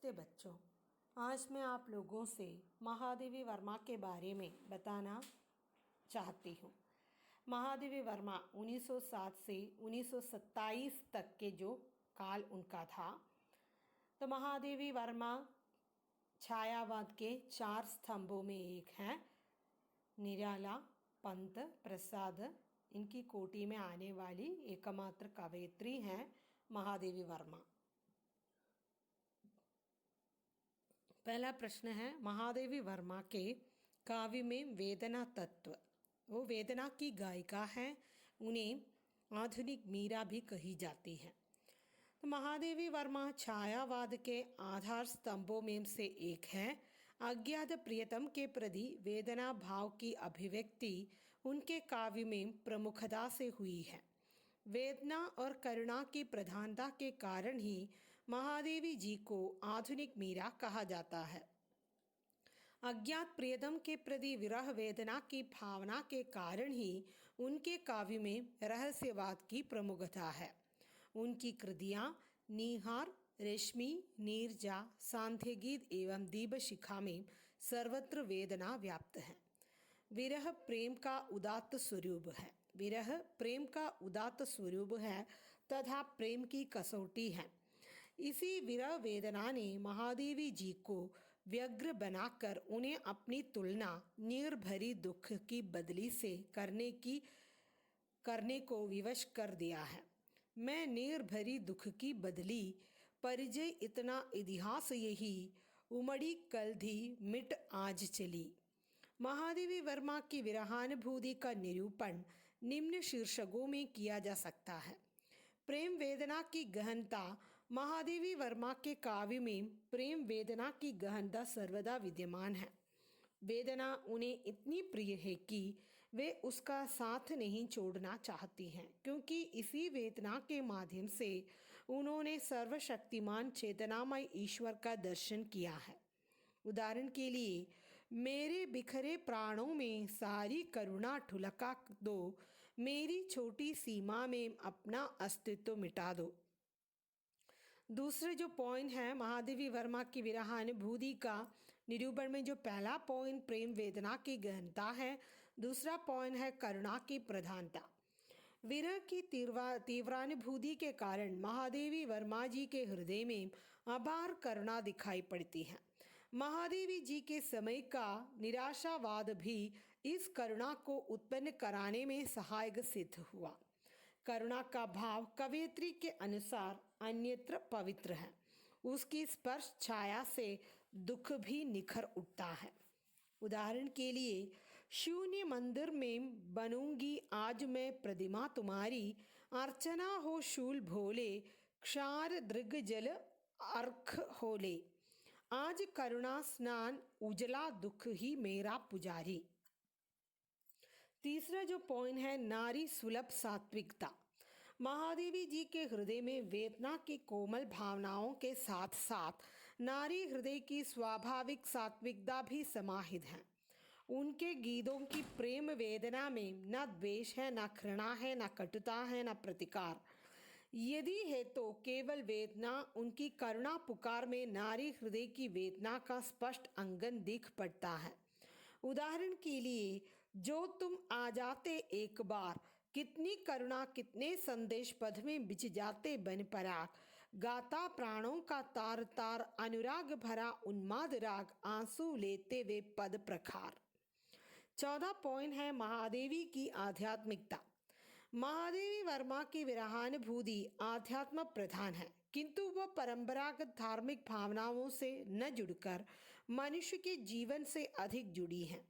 नमस्ते बच्चों। आज मैं आप लोगों से महादेवी वर्मा के बारे में बताना चाहती हूँ। महादेवी वर्मा 1907 से 1927 तक के जो काल उनका था, तो महादेवी वर्मा छायावाद के 4 स्तंभों में एक हैं। निराला, पंत, प्रसाद, इनकी कोटि में आने वाली एकमात्र कवयित्री हैं महादेवी वर्मा। पहला प्रश्न है, महादेवी वर्मा के काव्य में वेदना तत्व। वो वेदना की गायिका हैं, उन्हें आधुनिक मीरा भी कही जाती है। तो महादेवी वर्मा छायावाद के आधार स्तंभों में से एक है। अज्ञात प्रियतम के प्रति वेदना भाव की अभिव्यक्ति उनके काव्य में प्रमुखता से हुई है। वेदना और करुणा की प्रधानता के कारण ही महादेवी जी को आधुनिक मीरा कहा जाता है। अज्ञात प्रियतम के प्रति विरह वेदना की भावना के कारण ही उनके काव्य में रहस्यवाद की प्रमुखता है। उनकी कृतियाँ निहार, रेशमी, नीरजा, सांध्य गीत एवं दीपशिखा में सर्वत्र वेदना व्याप्त है। विरह प्रेम का उदात्त स्वरूप है। विरह प्रेम का उदात्त स्वरूप है तथा प्रेम की कसौटी है। इसी विरह वेदना ने महादेवी जी को व्यग्र बनाकर उन्हें अपनी तुलना निर्भरी दुख की बदली से करने को विवश कर दिया है। मैं निर्भरी दुख की बदली, परिचय इतना इतिहास यही, उमड़ी कल धी मिट आज चली। महादेवी वर्मा की विरहानुभूति का निरूपण निम्न शीर्षकों में किया जा सकता है। प्रेम वेदना की गहनता। महादेवी वर्मा के काव्य में प्रेम वेदना की गहनता सर्वदा विद्यमान है। वेदना उन्हें इतनी प्रिय है कि वे उसका साथ नहीं छोड़ना चाहती हैं, क्योंकि इसी वेदना के माध्यम से उन्होंने सर्वशक्तिमान चेतनामय ईश्वर का दर्शन किया है। उदाहरण के लिए, मेरे बिखरे प्राणों में सारी करुणा ठुलका दो, मेरी छोटी सीमा में अपना अस्तित्व मिटा दो। दूसरे जो पॉइंट है महादेवी वर्मा की विरहानुभूति का निरूपण में, जो पहला पॉइंट प्रेम वेदना की गहनता है, दूसरा पॉइंट है करुणा की प्रधानता। विरह की तीव्रानुभूति के कारण महादेवी वर्मा जी के हृदय में अपार करुणा दिखाई पड़ती है। महादेवी जी के समय का निराशावाद भी इस करुणा को उत्पन्न कराने में सहायक सिद्ध हुआ। करुणा का भाव कवयित्री के अनुसार अन्यत्र पवित्र है। उसकी स्पर्श छाया से दुख भी निखर उठता है। उदाहरण के लिए, शून्य मंदिर में बनूंगी आज मैं प्रतिमा तुम्हारी, अर्चना हो शूल भोले, क्षार दृग जल अर्घ होले, आज करुणा स्नान उजला दुख ही मेरा पुजारी। तीसरा जो पॉइंट है नारी सुलभ सात्विकता। महादेवी जी के हृदय में वेदना की कोमल भावनाओं के साथ साथ नारी हृदय की स्वाभाविक सात्विकता भी समाहित है। उनके गीतों की प्रेम वेदना में न द्वेष है, न घृणा है, न कटुता है, न प्रतिकार। यदि है तो केवल वेदना। उनकी करुणा पुकार में नारी हृदय की वेदना का स्पष्ट अंगन दिख पड़ता है। उदाहरण के लिए, जो तुम आ जाते एक बार, कितनी करुणा कितने संदेश पद में बिछ जाते बन पराग, गाता प्राणों का तार तार, अनुराग भरा उन्माद राग, आंसू लेते वे पद प्रखार। 14 पॉइंट है महादेवी की आध्यात्मिकता। महादेवी वर्मा की विरहानुभूति आध्यात्म प्रधान है, किंतु वह परंपरागत धार्मिक भावनाओं से न जुड़कर मनुष्य के जीवन से अधिक जुड़ी है।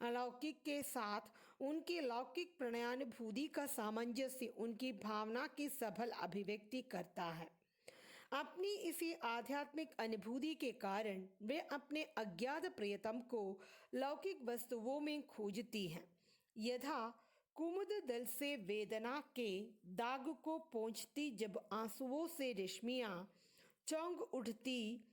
अलौकिक के साथ उनकी लौकिक प्रणयानुभूति का सामंजस्य उनकी भावना की सबल अभिव्यक्ति करता है। अपनी इसी आध्यात्मिक अनुभूति के कारण वे अपने अज्ञात प्रियतम को लौकिक वस्तुओं में खोजती हैं। यथा कुमुद दल से वेदना के दाग को पहुँचती जब आंसुओं से रेशमियाँ चौंक उठती,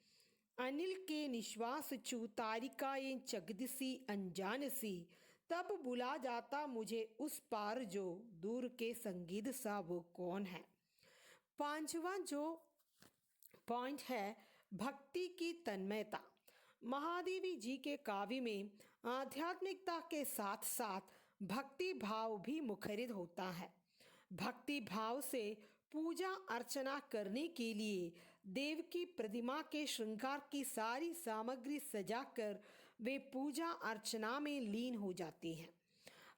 अनिल के निश्वास छू तारिकाएं चगदसी अनजान सी, तब बुला जाता मुझे उस पार जो दूर के संगीत सा वो कौन है। 5वां जो पॉइंट है भक्ति की तन्मयता। महादेवी जी के काव्य में आध्यात्मिकता के साथ साथ भक्ति भाव भी मुखरित होता है। भक्ति भाव से पूजा अर्चना करने के लिए देव की प्रतिमा के श्रृंगार की सारी सामग्री सजाकर वे पूजा अर्चना में लीन हो जाती हैं।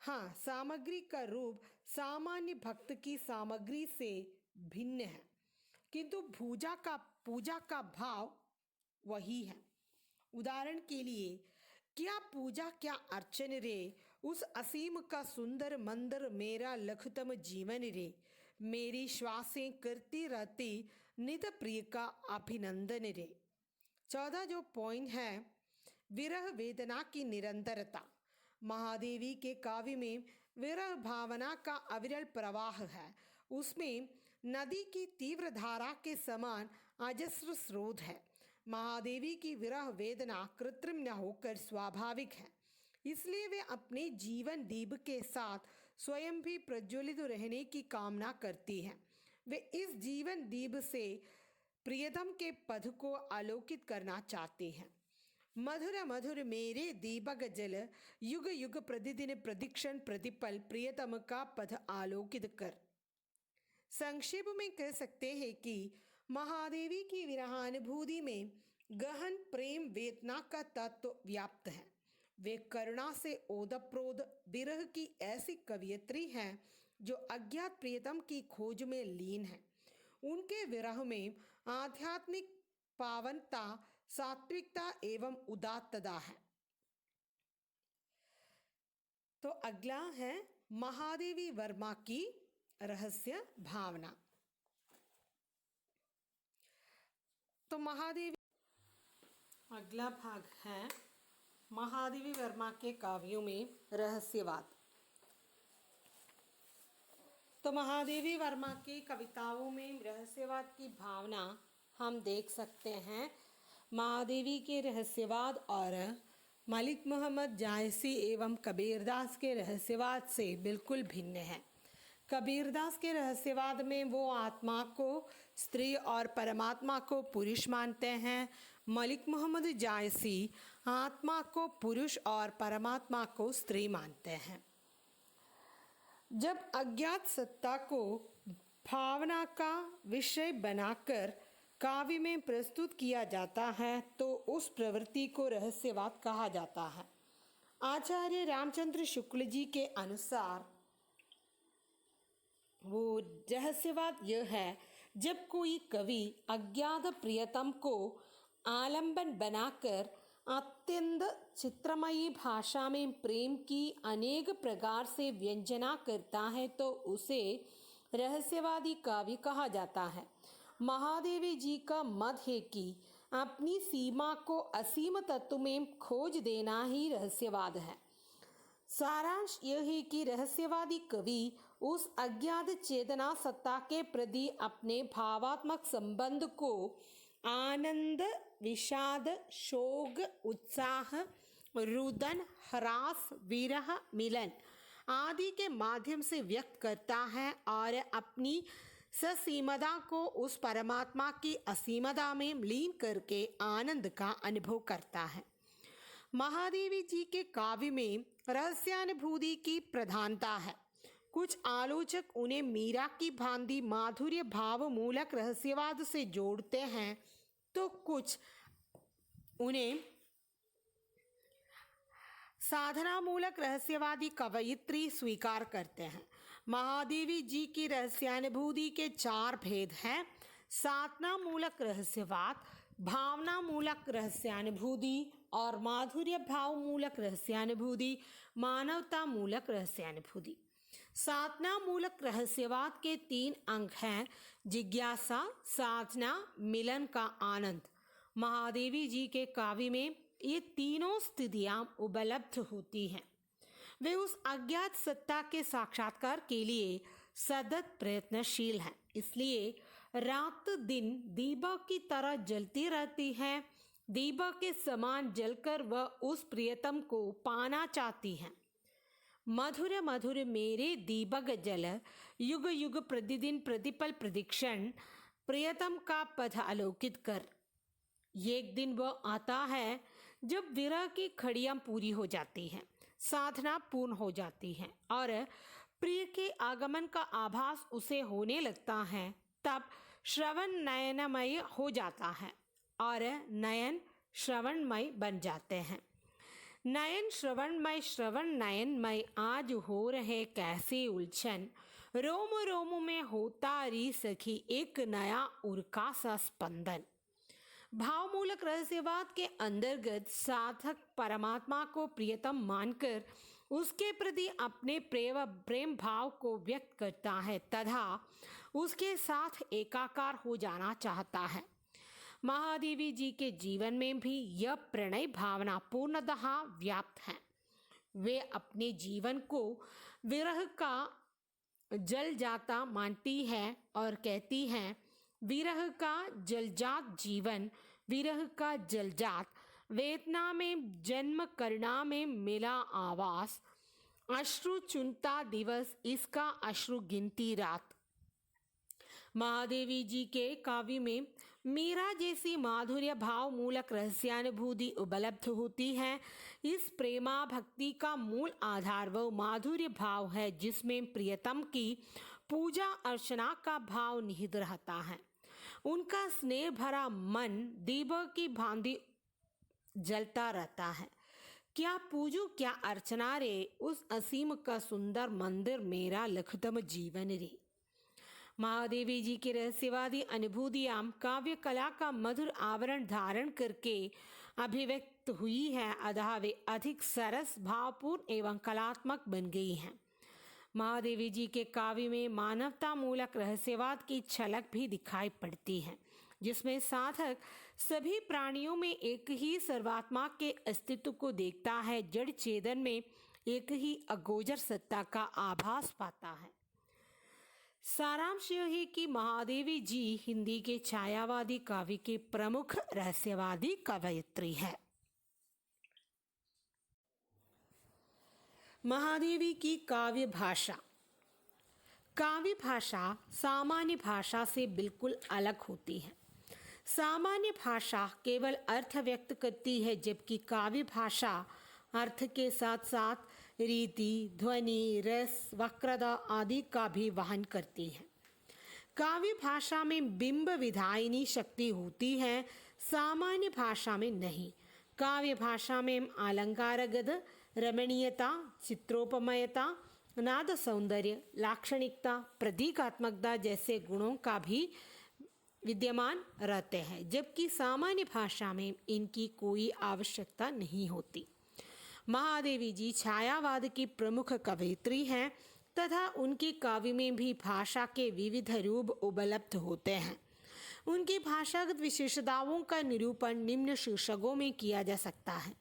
हाँ, सामग्री का रूप सामान्य भक्त की सामग्री से भिन्न है, किंतु पूजा का भाव वही है। उदाहरण के लिए, क्या पूजा क्या अर्चन रे, उस असीम का सुंदर मंदिर मेरा लघुतम जीवन रे, मेरी श्वासें करती रहती नित प्रिय का अभिनंदन रे। 14 जो पॉइंट है, विरह वेदना की निरंतरता। महादेवी के काव्य में विरह भावना का अविरल प्रवाह है। उसमें नदी की तीव्र धारा के समान अजस्र स्रोत है। महादेवी की विरह वेदना कृत्रिम न होकर स्वाभाविक है, इसलिए वे अपने जीवन दीप के साथ स्वयं भी प्रज्वलित रहने की कामना करती हैं। वे इस जीवन दीप से प्रियतम के पद को आलोकित करना चाहते हैं। मधुर मधुर मेरे दीपक जल, युग युग प्रतिदिन प्रदीक्षण प्रतिपल प्रियतम का पद आलोकित कर। संक्षेप में कह सकते हैं कि महादेवी की विरहानुभूति में गहन प्रेम वेदना का तत्व व्याप्त है। वे करुणा से ओतप्रोत विरह की ऐसी कवयित्री हैं जो अज्ञात प्रियतम की खोज में लीन है। उनके विरह में आध्यात्मिक पावनता, सात्विकता एवं उदात्तता है। तो अगला है महादेवी वर्मा की रहस्य भावना। तो अगला भाग है महादेवी वर्मा के काव्यों में रहस्यवाद। तो महादेवी वर्मा की कविताओं में रहस्यवाद की भावना हम देख सकते हैं। महादेवी के रहस्यवाद और मलिक मोहम्मद जायसी एवं कबीरदास के रहस्यवाद से बिल्कुल भिन्न है। कबीरदास के रहस्यवाद में वो आत्मा को स्त्री और परमात्मा को पुरुष मानते हैं। मलिक मोहम्मद जायसी आत्मा को पुरुष और परमात्मा को स्त्री मानते हैं। जब अज्ञात सत्ता को भावना का विषय बनाकर काव्य में प्रस्तुत किया जाता है तो उस प्रवृत्ति को रहस्यवाद कहा जाता है। आचार्य रामचंद्र शुक्ल जी के अनुसार वो रहस्यवाद यह है, जब कोई कवि अज्ञात प्रियतम को आलंबन बनाकर अत्यंत चित्रमयी भाषा में प्रेम की अनेक प्रकार से व्यंजना करता है तो उसे रहस्यवादी काव्य कहा जाता है। महादेवी जी का मत है कि अपनी सीमा को असीम तत्व में खोज देना ही रहस्यवाद है। सारांश यह है कि रहस्यवादी कवि उस अज्ञात चेतना सत्ता के प्रति अपने भावात्मक संबंध को आनंद, विषाद, शोक, उत्साह, रुदन, ह्रास, विरह, मिलन आदि के माध्यम से व्यक्त करता है और अपनी ससीमता को उस परमात्मा की असीमता में लीन करके आनंद का अनुभव करता है। महादेवी जी के काव्य में रहस्यानुभूति की प्रधानता है। कुछ आलोचक उन्हें मीरा की भांति माधुर्य भाव मूलक रहस्यवाद से जोड़ते हैं तो कुछ उन्हें साधना मूलक रहस्यवादी कवयित्री स्वीकार करते हैं। महादेवी जी की रहस्यानुभूति के 4 भेद हैं: साधना मूलक रहस्यवाद, भावना मूलक रहस्यानुभूति और माधुर्य भाव मूलक रहस्यानुभूति, मानवता मूलक रहस्यानुभूति। साधना मूलक रहस्यवाद के 3 अंग हैं: जिज्ञासा, साधना, मिलन का आनंद। महादेवी जी के काव्य में ये तीनों स्थितियां उपलब्ध होती हैं। वे उस अज्ञात सत्ता के साक्षात्कार के लिए सतत प्रयत्नशील हैं, इसलिए रात दिन दीपक की तरह जलती रहती हैं। दीपक के समान जलकर वह उस प्रियतम को पाना चाहती हैं। मधुर मधुर मेरे दीपक जल, युग युग प्रतिदिन प्रतिपल प्रदीक्षण प्रियतम का पद आलोकित कर। एक दिन वह आता है जब विरह की खड़ियां पूरी हो जाती हैं, साधना पूर्ण हो जाती है और प्रिय के आगमन का आभास उसे होने लगता है। तब श्रवण नयनमय हो जाता है और नयन श्रवणमय बन जाते हैं। नयन श्रवणमय, श्रवण नयनमय, आज हो रहे कैसे उलझन, रोम रोम में होता री सखी एक नया उर्का सा स्पंदन। भावमूलक रहस्यवाद के अंतर्गत साधक परमात्मा को प्रियतम मानकर उसके प्रति अपने प्रेम भाव को व्यक्त करता है तथा उसके साथ एकाकार हो जाना चाहता है। महादेवी जी के जीवन में भी यह प्रणय भावना पूर्णतः व्याप्त है। वे अपने जीवन को विरह का जल जाता मानती है और कहती हैं, विरह का जलजात जीवन, विरह का जलजात, वेदना में जन्म, करुणा में मिला आवास, अश्रु चुनता दिवस, इसका अश्रु गिनती रात। महादेवी जी के काव्य में मीरा जैसी माधुर्य भाव मूलक रहस्यानुभूति उपलब्ध होती है। इस प्रेमा भक्ति का मूल आधार वह माधुर्य भाव है जिसमें प्रियतम की पूजा अर्चना का भाव निहित रहता है। उनका स्नेह भरा मन दीपक की भांति जलता रहता है। क्या पूजू क्या अर्चना रे, उस असीम का सुंदर मंदिर मेरा लखतम जीवन रे। महादेवी जी की रहस्यवादी अनुभूतियां काव्य कला का मधुर आवरण धारण करके अभिव्यक्त हुई है, अतः वे अधिक सरस, भावपूर्ण एवं कलात्मक बन गई हैं। महादेवी जी के काव्य में मानवता मूलक रहस्यवाद की झलक भी दिखाई पड़ती है, जिसमें साधक सभी प्राणियों में एक ही सर्वात्मा के अस्तित्व को देखता है, जड़ चेतन में एक ही अगोचर सत्ता का आभास पाता है। सारांश यह है कि महादेवी जी हिंदी के छायावादी काव्य की प्रमुख रहस्यवादी कवयित्री है। महादेवी की काव्य भाषा। काव्य भाषा सामान्य भाषा से बिल्कुल अलग होती है। सामान्य भाषा केवल अर्थ व्यक्त करती है, जबकि काव्य भाषा अर्थ के साथ साथ रीति, ध्वनि, रस, वक्रता आदि का भी वहन करती है। काव्य भाषा में बिंब विधायिनी शक्ति होती है, सामान्य भाषा में नहीं। काव्य भाषा में अलंकारगत रमणीयता, चित्रोपमयता, नाद सौंदर्य, लाक्षणिकता, प्रतीकात्मकता जैसे गुणों का भी विद्यमान रहते हैं, जबकि सामान्य भाषा में इनकी कोई आवश्यकता नहीं होती। महादेवी जी छायावाद की प्रमुख कवयित्री हैं तथा उनके काव्य में भी भाषा के विविध रूप उपलब्ध होते हैं। उनकी भाषागत विशेषताओं का निरूपण निम्न शीर्षकों में किया जा सकता है।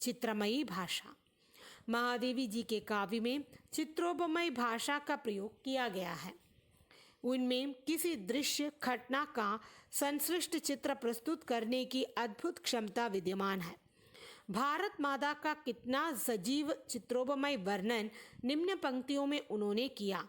चित्रमयी भाषा। महादेवी जी के काव्य में चित्रोपमय भाषा का प्रयोग किया गया है। उनमें किसी दृश्य घटना का संश्लिष्ट चित्र प्रस्तुत करने की अद्भुत क्षमता विद्यमान है। भारत माता का कितना सजीव चित्रोपमय वर्णन निम्न पंक्तियों में उन्होंने किया।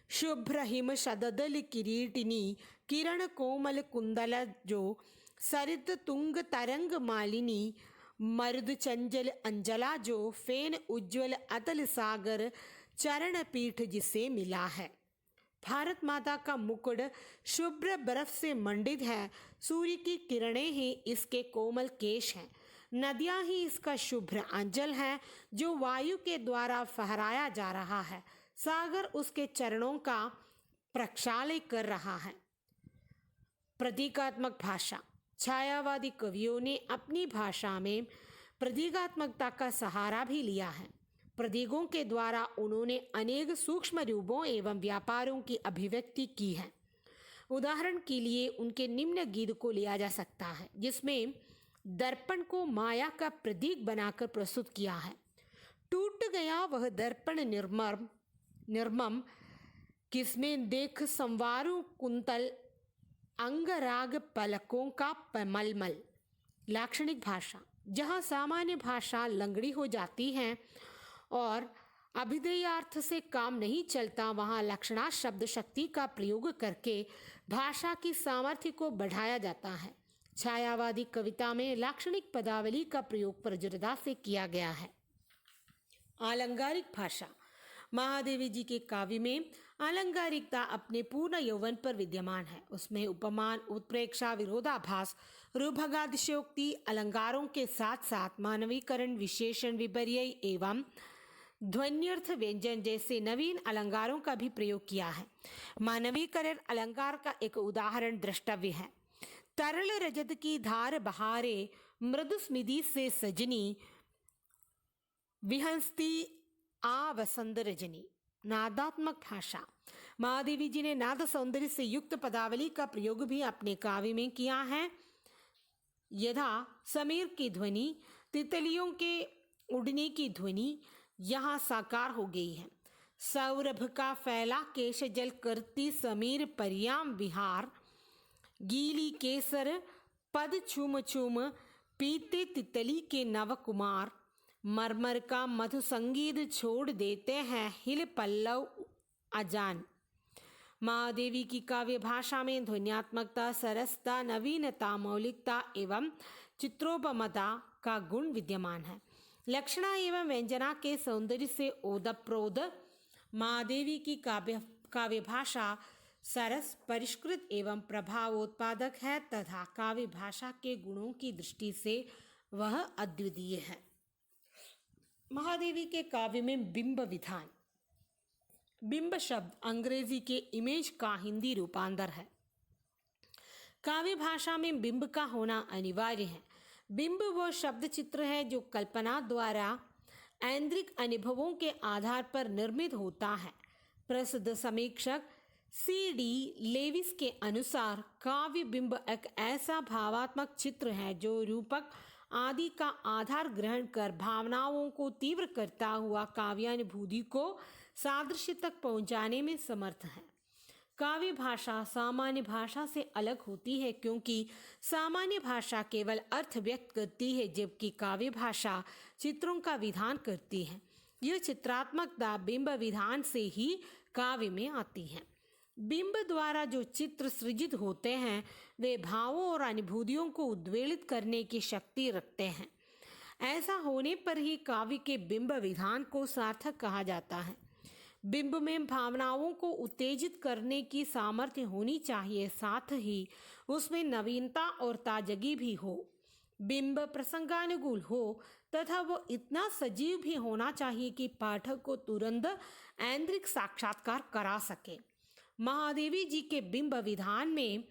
शुभ्र हिम शददल किरीटिनी, किरण कोमल कुंदल जो, सरित तुंग तरंग मालिनी, मरुद चंचल अंजला जो, फेन उज्ज्वल अतल सागर, चरण पीठ जिसे मिला है। भारत माता का मुकुट शुभ्र बर्फ से मंडित है। सूर्य की किरणें ही इसके कोमल केश हैं। नदियां ही इसका शुभ्र अंजल है जो वायु के द्वारा फहराया जा रहा है। सागर उसके चरणों का प्रक्षालन कर रहा है। प्रतीकात्मक भाषा। छायावादी कवियों ने अपनी भाषा में प्रतीकात्मकता का सहारा भी लिया है। प्रतीकों के द्वारा उन्होंने अनेक सूक्ष्म रूपों एवं व्यापारों की अभिव्यक्ति की है। उदाहरण के लिए उनके निम्न गीत को लिया जा सकता है, जिसमें दर्पण को माया का प्रतीक बनाकर प्रस्तुत किया है। टूट गया वह दर्पण निर्मम, किसमें देख संवारू कुंतल, अंगराग पलकों का मलमल। लाक्षणिक भाषा। जहाँ सामान्य भाषा लंगड़ी हो जाती है और अभिधेयार्थ से काम नहीं चलता, वहाँ लक्षणा शब्द शक्ति का प्रयोग करके भाषा की सामर्थ्य को बढ़ाया जाता है। छायावादी कविता में लाक्षणिक पदावली का प्रयोग प्रजुरता से किया गया है। आलंकारिक भाषा। महादेवी जी के काव्य में आलंकारिकता अपने पूर्ण यौवन पर विद्यमान है। उसमें उपमान, उत्प्रेक्षा, विरोधाभास, रूपभागातिशयोक्ति, अलंकारों के साथ साथ मानवीकरण, विशेषण, विपर्यय एवं ध्वन्यर्थ व्यंजन जैसे नवीन अलंकारों का भी प्रयोग किया है। मानवीकरण अलंकार का एक उदाहरण द्रष्टव्य है। तरल रजत की धार बहारे मृदु स्मिति से सजनी विहंस्ती आ वसंत रजनी। नादात्मक भाषा। महादेवी जी ने नाद सौंदर्य से युक्त पदावली का प्रयोग भी अपने काव्य में किया है। यथा समीर की ध्वनि, तितलियों के उड़ने की ध्वनि यहाँ साकार हो गई है। सौरभ का फैला केश जल करती समीर परियाम विहार, गीली केसर पद चूम चूम पीते तितली के नव कुमार, मरमर का मधु संगीत छोड़ देते हैं हिल पल्लव अजान। महादेवी की काव्य भाषा में ध्वन्यात्मकता, सरसता, नवीनता, मौलिकता एवं चित्रोपमता का गुण विद्यमान है। लक्षणा एवं व्यंजना के सौंदर्य से ओतप्रोत महादेवी की काव्य भाषा सरस, परिष्कृत एवं प्रभावोत्पादक है तथा काव्य भाषा के गुणों की दृष्टि से वह अद्वितीय है। महादेवी के काव्य में बिंब विधान। बिंब शब्द अंग्रेजी के इमेज का हिंदी रूपांतर है। काव्य भाषा में बिंब का होना अनिवार्य है। बिंब वो शब्द चित्र है जो कल्पना द्वारा ऐन्द्रिक अनुभवों के आधार पर निर्मित होता है। प्रसिद्ध समीक्षक C.D. लेविस के अनुसार काव्य बिंब एक ऐसा भावात्मक चित्र है जो रूपक आदि का आधार ग्रहण कर भावनाओं को तीव्र करता हुआ काव्यानुभूति को सादृश्य तक पहुंचाने में समर्थ है। काव्य भाषा सामान्य भाषा से अलग होती है क्योंकि सामान्य भाषा केवल अर्थ व्यक्त करती है जबकि काव्य भाषा चित्रों का विधान करती है। यह चित्रात्मकता बिंब विधान से ही काव्य में आती है। बिंब द्वारा जो चित्र सृजित होते हैं वे भावों और अनुभूतियों को उद्वेलित करने की शक्ति रखते हैं। ऐसा होने पर ही काव्य के बिंब विधान को सार्थक कहा जाता है। बिंब में भावनाओं को उत्तेजित करने की सामर्थ्य होनी चाहिए, साथ ही उसमें नवीनता और ताजगी भी हो। बिंब प्रसंगानुकूल हो तथा वो इतना सजीव भी होना चाहिए कि पाठक को तुरंत ऐन्द्रिक साक्षात्कार करा सके। महादेवी जी के बिंब विधान में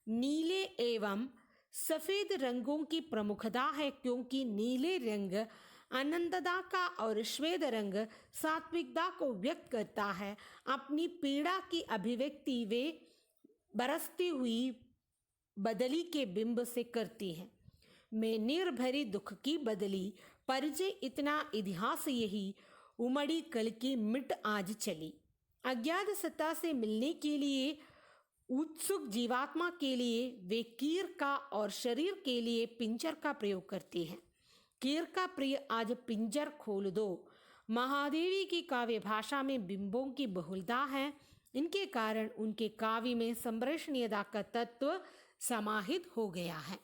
नीले एवं सफेद रंगों की प्रमुखता है क्योंकि नीले रंग आनंदता का और श्वेत रंग सात्विकता को व्यक्त करता है। अपनी पीड़ा की अभिव्यक्ति वे बरसती हुई बदली के बिंब से करती है। मैं निर्भरी दुख की बदली, परिचय इतना इतिहास यही, उमड़ी कल की मिट आज चली। अज्ञात सत्ता से मिलने के लिए उत्सुक जीवात्मा के लिए वे कीर का और शरीर के लिए पिंजर का प्रयोग करती हैं। कीर का प्रिय आज पिंजर खोल दो। महादेवी की काव्य भाषा में बिंबों की बहुलता है। इनके कारण उनके काव्य में संप्रेषणीयता का तत्व समाहित हो गया है।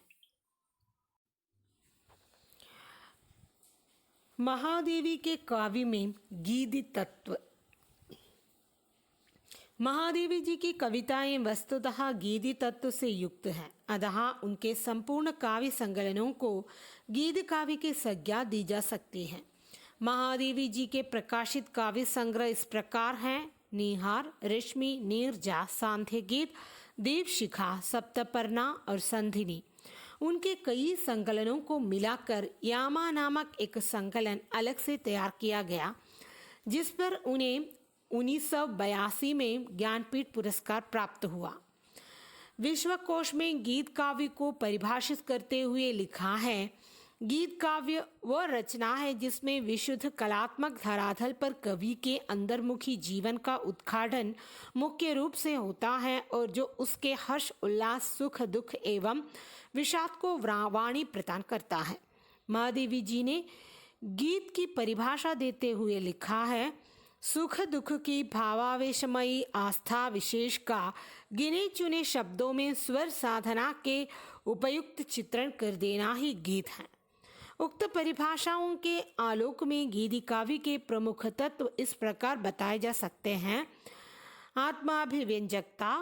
महादेवी के काव्य में गीति तत्व। महादेवी जी की कविताएं वस्तुतः गीति तत्व से युक्त हैं, अतः उनके संपूर्ण काव्य संकलनों को गीत काव्य की संज्ञा दी जा सकती है। महादेवी जी के प्रकाशित काव्य संग्रह इस प्रकार हैं: निहार, रश्मि, नीरजा, सांध्य गीत, दीपशिखा, सप्तपर्णा और संधिनी। उनके कई संकलनों को मिलाकर यामा नामक एक संकलन अलग से तैयार किया गया, जिस पर उन्हें 1982 में ज्ञानपीठ पुरस्कार प्राप्त हुआ। विश्वकोश में गीत काव्य को परिभाषित करते हुए लिखा है: गीत काव्य वह रचना है जिसमें विशुद्ध कलात्मक धरातल पर कवि के अंतर्मुखी जीवन का उद्घाटन मुख्य रूप से होता है और जो उसके हर्ष, उल्लास, सुख, दुख एवं विषाद को वाणी प्रदान करता है। महादेवी जी ने गीत की परिभाषा देते हुए लिखा है: सुख दुख की भावावेशमयी आस्था विशेष का गिने चुने शब्दों में स्वर साधना के उपयुक्त चित्रण कर देना ही गीत है। उक्त परिभाषाओं के आलोक में गीति काव्य के प्रमुख तत्व इस प्रकार बताए जा सकते हैं। आत्माभिव्यंजकता,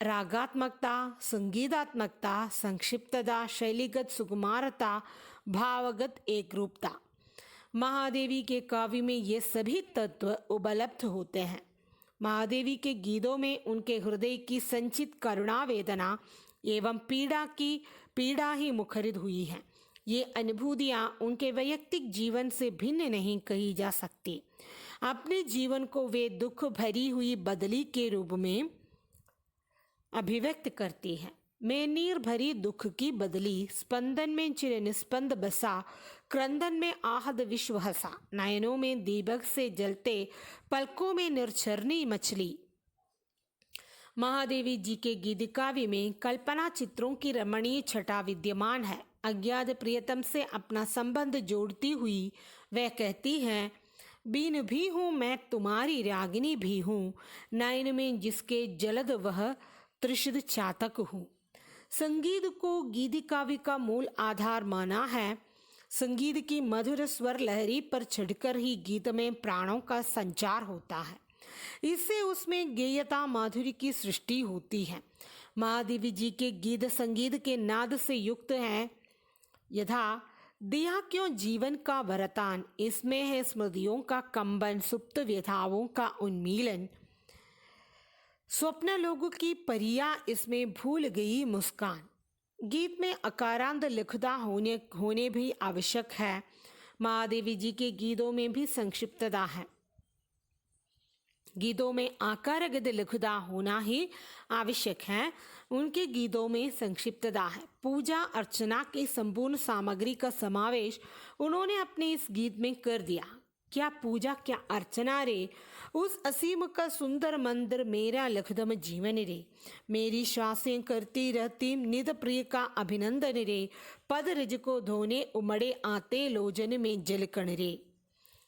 रागात्मकता, संगीतात्मकता, संक्षिप्तता, शैलीगत सुकुमारता, भावगत एकरूपता। महादेवी के काव्य में ये सभी तत्व उपलब्ध होते हैं। महादेवी के गीतों में उनके हृदय की संचित करुणा, वेदना एवं पीड़ा ही मुखरित हुई है। ये अनुभूतियाँ उनके वैयक्तिक जीवन से भिन्न नहीं कही जा सकती। अपने जीवन को वे दुख भरी हुई बदली के रूप में अभिव्यक्त करती है। मैं नीर भरी दुख की बदली, स्पंदन में चिर निस्पंद बसा, क्रंदन में आहद विश्व हसा, नयनों में दीपक से जलते, पलकों में निर्झरनी मछली। महादेवी जी के गीत काव्य में कल्पना चित्रों की रमणीय छटा विद्यमान है। अज्ञात प्रियतम से अपना संबंध जोड़ती हुई वह कहती है, बीन भी हूँ मैं तुम्हारी रागिनी भी हूँ, नयन में जिसके जलद वह त्रिशद चातक हूँ। संगीत को गीत काव्य का मूल आधार माना है। संगीत की मधुर स्वर लहरी पर चढ़कर ही गीत में प्राणों का संचार होता है। इससे उसमें गेयता, माधुरी की सृष्टि होती है। महादेवी जी के गीत संगीत के नाद से युक्त हैं। यथा दिया क्यों जीवन का वरदान, इसमें है स्मृतियों का कंबन, सुप्त व्यथाओं का उन्मीलन, स्वप्न लोगों की परियां, इसमें भूल गई मुस्कान। गीत में अकारांत लिखता होने भी आवश्यक है। महादेवी जी के गीतों में भी संक्षिप्तता है। गीतों में आकारगत लिखता होना ही आवश्यक है। उनके गीतों में संक्षिप्तता है। पूजा अर्चना की संपूर्ण सामग्री का समावेश उन्होंने अपने इस गीत में कर दिया। क्या पूजा क्या अर्चना रे, उस असीम का सुंदर मंदिर मेरा लखदम जीवन रे, मेरी श्वासें करती रहती नित प्रिय का अभिनंदन रे, पद रज को धोने उमड़े आते लोजन में जलकण रे।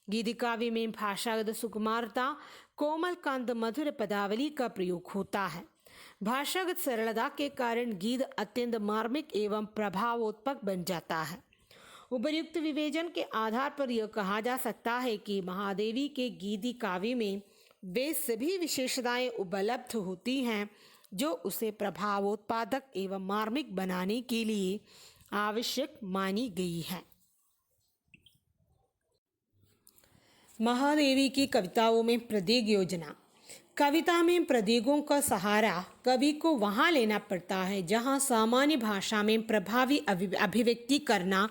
गीत काव्य में भाषागत सुकुमारता, कोमल कांत, मधुर पदावली का प्रयोग होता है। भाषागत सरलता के कारण गीत अत्यंत मार्मिक एवं प्रभावोत्पक बन जाता है। उपर्युक्त विवेचन के आधार पर यह कहा जा सकता है कि महादेवी के गीति काव्य में वे सभी विशेषताएं उपलब्ध होती हैं जो उसे प्रभावोत्पादक एवं मार्मिक बनाने के लिए आवश्यक मानी गई है। महादेवी की कविताओं में प्रतीक योजना। कविता में प्रतीकों का सहारा कवि को वहाँ लेना पड़ता है जहाँ सामान्य भाषा में प्रभावी अभिव्यक्ति करना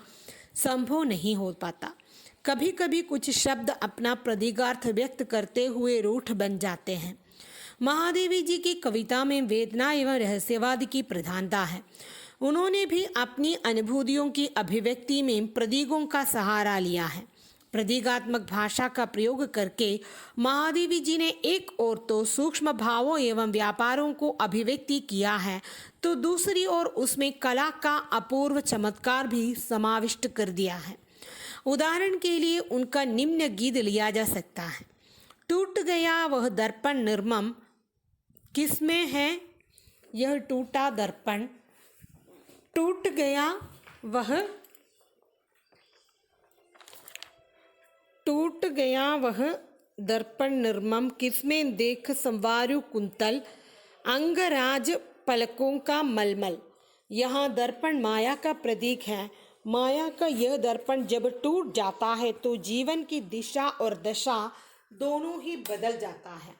संभव नहीं हो पाता। कभी कभी कुछ शब्द अपना प्रतीकार्थ व्यक्त करते हुए रूठ बन जाते हैं। महादेवी जी की कविता में वेदना एवं रहस्यवाद की प्रधानता है। उन्होंने भी अपनी अनुभूतियों की अभिव्यक्ति में प्रतीकों का सहारा लिया है। प्रतीकात्मक भाषा का प्रयोग करके महादेवी जी ने एक ओर तो सूक्ष्म भावों एवं व्यापारों को अभिव्यक्ति किया है, तो दूसरी ओर उसमें कला का अपूर्व चमत्कार भी समाविष्ट कर दिया है। उदाहरण के लिए उनका निम्न गीत लिया जा सकता है। टूट गया वह दर्पण निर्मम, किसमें है यह टूटा दर्पण, टूट गया वह दर्पण निर्मम, किसमें देख संवारु कुंतल, अंगराज पलकों का मलमल। यहाँ दर्पण माया का प्रतीक है। माया का यह दर्पण जब टूट जाता है तो जीवन की दिशा और दशा दोनों ही बदल जाता है।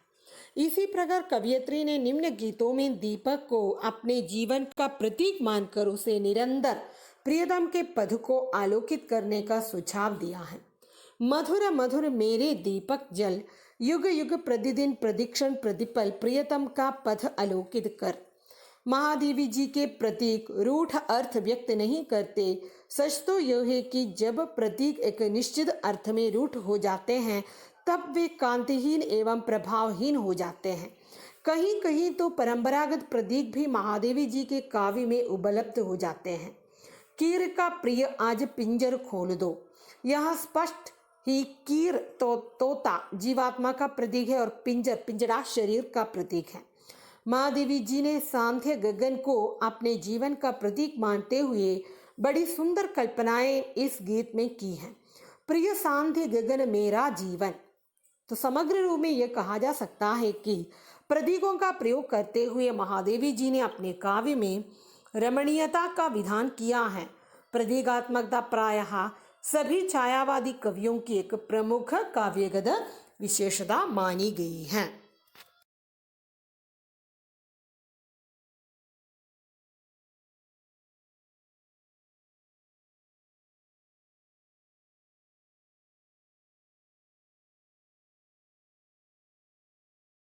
इसी प्रकार कवयित्री ने निम्न गीतों में दीपक को अपने जीवन का प्रतीक मानकर उसे निरंतर प्रियतम के पद को आलोकित करने का सुझाव दिया है। मधुर मधुर मेरे दीपक जल, युग युग प्रतिदिन प्रदीक्षण प्रतिपल, प्रियतम का पथ आलोकित कर। महादेवी जी के प्रतीक रूढ़ अर्थ व्यक्त नहीं करते। सच तो यह है कि जब प्रतीक एक निश्चित अर्थ में रूढ़ हो जाते हैं तब वे कांतिहीन एवं प्रभावहीन हो जाते हैं। कहीं कहीं तो परंपरागत प्रतीक भी महादेवी जी के काव्य में उपलब्ध हो जाते हैं। कीर का प्रिय आज पिंजर खोल दो, यह स्पष्ट ही कीर तोता जीवात्मा का प्रतीक है और पिंजरा शरीर का प्रतीक है। महादेवी जी ने सांध्य गगन को अपने जीवन का प्रतीक मानते हुए बड़ी सुंदर कल्पनाएं इस गीत में की हैं। प्रिय सांध्य गगन मेरा जीवन। तो समग्र रूप में यह कहा जा सकता है कि प्रतीकों का प्रयोग करते हुए महादेवी जी ने अपने काव्य में रमणीयता का विधान किया है। प्रतीकात्मकता प्रायः सभी छायावादी कवियों की एक प्रमुख काव्यगत विशेषता मानी गई है।